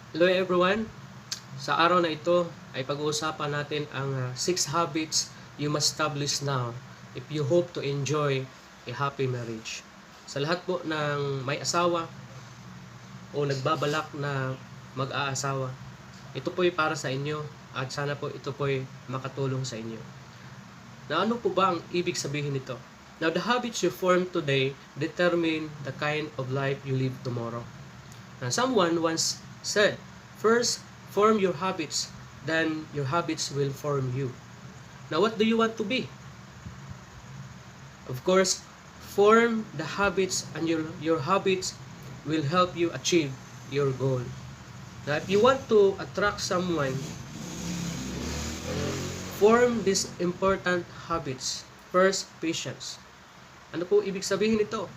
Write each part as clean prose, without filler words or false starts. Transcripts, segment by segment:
Hello everyone! Sa araw na ito ay pag-uusapan natin ang 6 habits you must establish now if you hope to enjoy a happy marriage. Sa lahat po ng may asawa o nagbabalak na mag-aasawa, ito po ay para sa inyo at sana po ito po ay makatulong sa inyo. Na ano po ba ang ibig sabihin nito? Now, the habits you form today determine the kind of life you live tomorrow. Now, someone once said, first, form your habits, then your habits will form you. Now, what do you want to be? Of course, form the habits and your habits will help you achieve your goal. Now, if you want to attract someone, form these important habits. First, patience. Ano po ibig sabihin nito?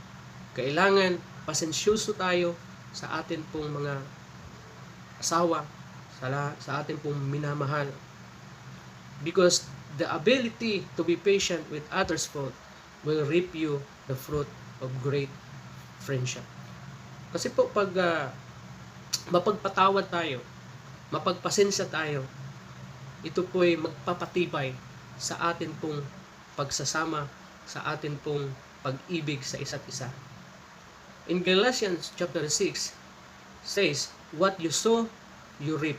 Kailangan pasensyoso tayo sa atin pong mga asawa, sa atin pong minamahal. Because the ability to be patient with others' fault will reap you the fruit of great friendship. Kasi po pag mapagpatawad tayo, mapagpasensya tayo, ito po ay magpapatibay sa atin pong pagsasama, sa atin pong pag-ibig sa isa't isa. In Galatians chapter 6 says, what you sow, you reap.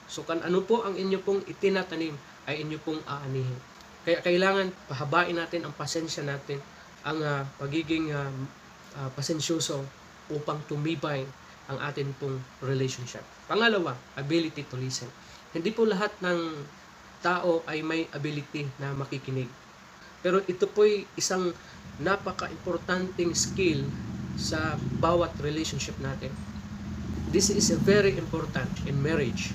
So ano po ang inyo pong itinatanim ay inyo pong aanihin. Kaya kailangan pahabain natin ang pasensya natin, ang pagiging pasensyoso upang tumibay ang atin pong relationship. Pangalawa, ability to listen. Hindi po lahat ng tao ay may ability na makikinig. Pero ito po'y isang napaka-importanting skill sa bawat relationship natin. This is very important in marriage.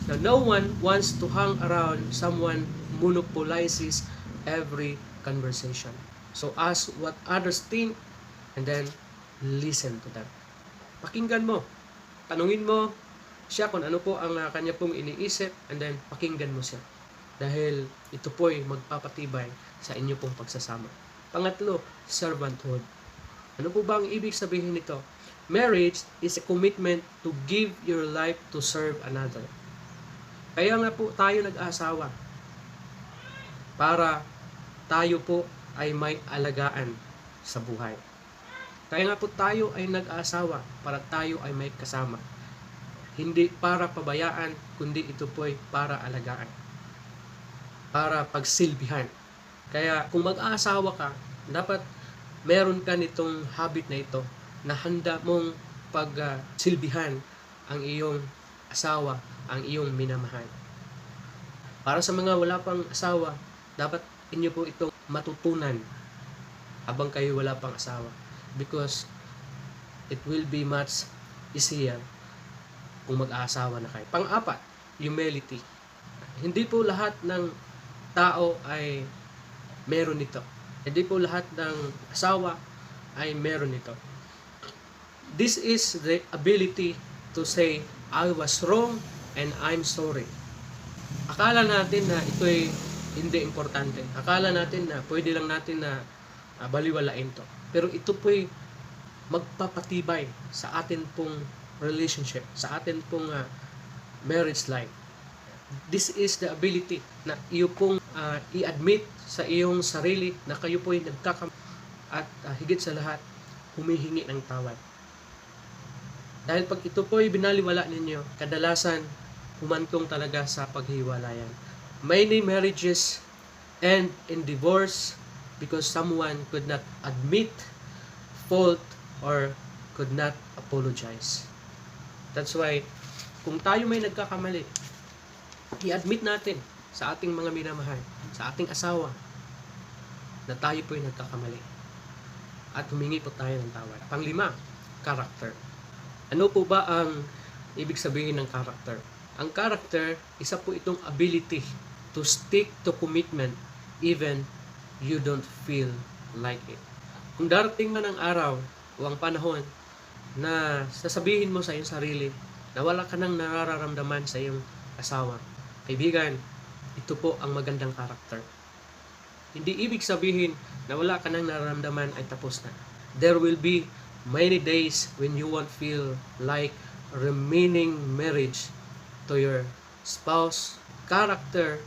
Now, no one wants to hang around someone who monopolizes every conversation. So, ask what others think and then listen to them. Pakinggan mo. Tanungin mo siya kung ano po ang kanya pong iniisip and then pakinggan mo siya. Dahil ito po'y magpapatibay sa inyo pong pagsasama. Pangatlo, servanthood. Ano po ba ang ibig sabihin nito? Marriage is a commitment to give your life to serve another. Kaya nga po tayo nag-asawa para tayo po ay may alagaan sa buhay. Kaya nga po tayo ay nag-asawa para tayo ay may kasama. Hindi para pabayaan, kundi ito po ay para alagaan. Para pagsilbihan. Kaya kung mag-aasawa ka, dapat meron ka nitong habit na ito na handa mong pagsilbihan ang iyong asawa, ang iyong minamahal. Para sa mga wala pang asawa, dapat inyo po itong matutunan habang kayo wala pang asawa. Because it will be much easier kung mag-aasawa na kayo. Pang-apat, humility. Hindi po lahat ng tao ay meron nito. Hindi po lahat ng asawa ay meron nito. This is the ability to say, I was wrong and I'm sorry. Akala natin na ito ay hindi importante. Akala natin na pwede lang natin na baliwalain to. Pero ito po ay magpapatibay sa atin pong relationship, sa atin pong marriage life. This is the ability na iyo pong i-admit sa iyong sarili na kayo po ay nagkakamali at higit sa lahat, humihingi ng tawad. Dahil pag ito po ay binaliwala ninyo, kadalasan humantong talaga sa paghiwalayan. Many marriages end in divorce because someone could not admit fault or could not apologize. That's why, kung tayo may nagkakamali, i-admit natin sa ating mga minamahal, sa ating asawa, na tayo po ay nagkakamali. At humingi po tayo ng tawad. Panglima, character. Ano po ba ang ibig sabihin ng character? Ang character, isa po itong ability to stick to commitment even you don't feel like it. Kung darating man ang araw o ang panahon na sasabihin mo sa iyong sarili na wala ka nang nararamdaman sa iyong asawa, kaibigan, ito po ang magandang karakter. Hindi ibig sabihin na wala ka nang nararamdaman ay tapos na. There will be many days when you won't feel like remaining marriage to your spouse, character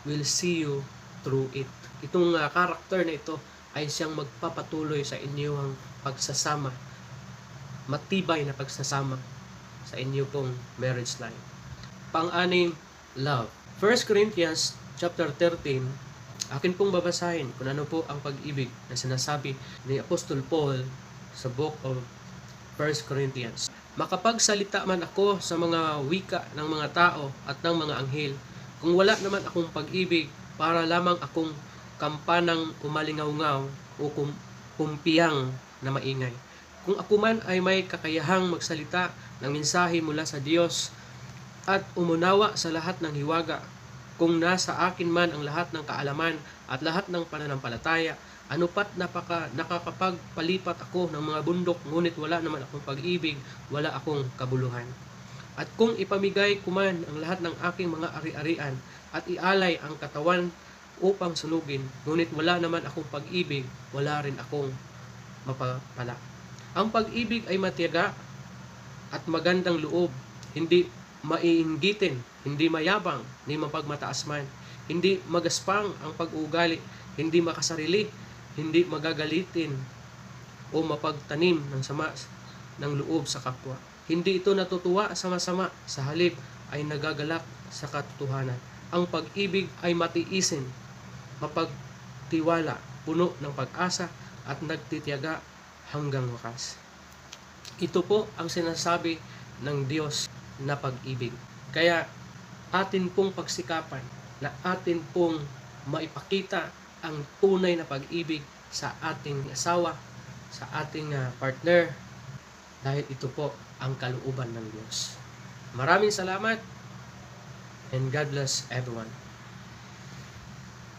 will see you through it. Itong character na ito ay siyang magpapatuloy sa inyong pagsasama, matibay na pagsasama sa inyo pong marriage life. Pang-anim, love. 1 Corinthians chapter 13, akin pong babasahin kung ano po ang pag-ibig na sinasabi ni Apostol Paul sa book of 1 Corinthians. Makapagsalita man ako sa mga wika ng mga tao at ng mga anghel, kung wala naman akong pag-ibig, para lamang akong kampanang umalingaw-ngaw o kumpiyang na maingay. Kung ako man ay may kakayahang magsalita ng mensahe mula sa Diyos at umunawa sa lahat ng hiwaga, kung nasa akin man ang lahat ng kaalaman at lahat ng pananampalataya, anupat nakakapagpalipat ako ng mga bundok, ngunit wala naman akong pag-ibig, wala akong kabuluhan. At kung ipamigay ko man ang lahat ng aking mga ari-arian at ialay ang katawan upang sunugin, ngunit wala naman akong pag-ibig, wala rin akong mapapala. Ang pag-ibig ay matiyaga at magandang loob, hindi maiinggitin, hindi mayabang, ni mapagmataas man, hindi magaspang ang pag-uugali, hindi makasarili, hindi magagalitin o mapagtanim ng sama ng loob sa kapwa. Hindi ito natutuwa sa masama, sa halip ay nagagalak sa katotohanan. Ang pag-ibig ay matiisin, mapagtiwala, puno ng pag-asa at nagtitiyaga hanggang wakas. Ito po ang sinasabi ng Diyos na pag-ibig. Kaya atin pong pagsikapan na atin pong maipakita ang tunay na pag-ibig sa ating asawa, sa ating partner, dahil ito po ang kalooban ng Diyos. Maraming salamat and God bless everyone.